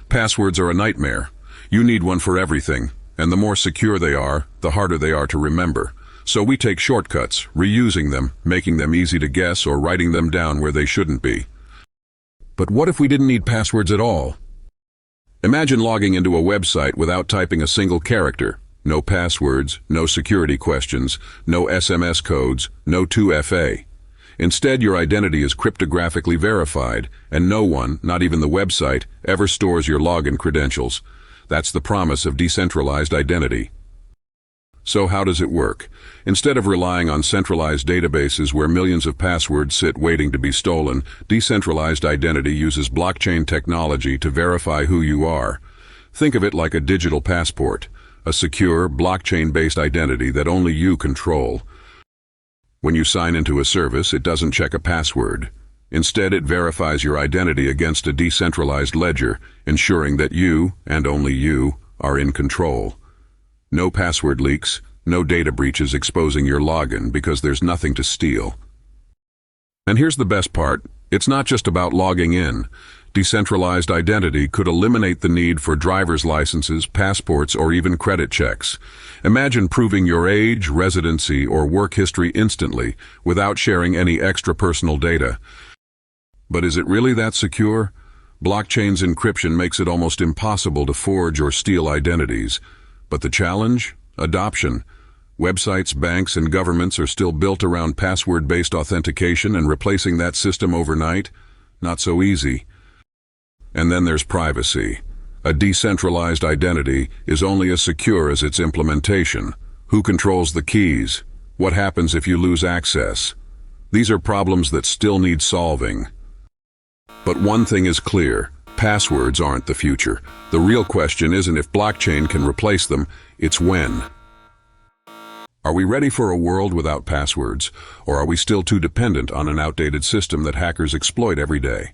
Passwords are a nightmare. You need one for everything, and the more secure they are, the harder they are to remember. So we take shortcuts, reusing them, making them easy to guess or writing them down where they shouldn't be. But what if we didn't need passwords at all? Imagine logging into a website without typing a single character. No passwords, no security questions, no SMS codes, no 2FA. Instead, your identity is cryptographically verified, and no one, not even the website, ever stores your login credentials. That's the promise of decentralized identity. So how does it work? Instead of relying on centralized databases where millions of passwords sit waiting to be stolen, decentralized identity uses blockchain technology to verify who you are. Think of it like a digital passport, a secure, blockchain-based identity that only you control. When you sign into a service, it doesn't check a password. Instead, it verifies your identity against a decentralized ledger, ensuring that you, and only you, are in control. No password leaks, no data breaches exposing your login because there's nothing to steal. And here's the best part, it's not just about logging in. Decentralized identity could eliminate the need for driver's licenses, passports, or even credit checks. Imagine proving your age, residency, or work history instantly without sharing any extra personal data. But is it really that secure? Blockchain's encryption makes it almost impossible to forge or steal identities. But the challenge? Adoption. Websites, banks, and governments are still built around password-based authentication, and replacing that system overnight? Not so easy. And then there's privacy. A decentralized identity is only as secure as its implementation. Who controls the keys? What happens if you lose access? These are problems that still need solving. But one thing is clear, passwords aren't the future. The real question isn't if blockchain can replace them, it's when. Are we ready for a world without passwords, or are we still too dependent on an outdated system that hackers exploit every day?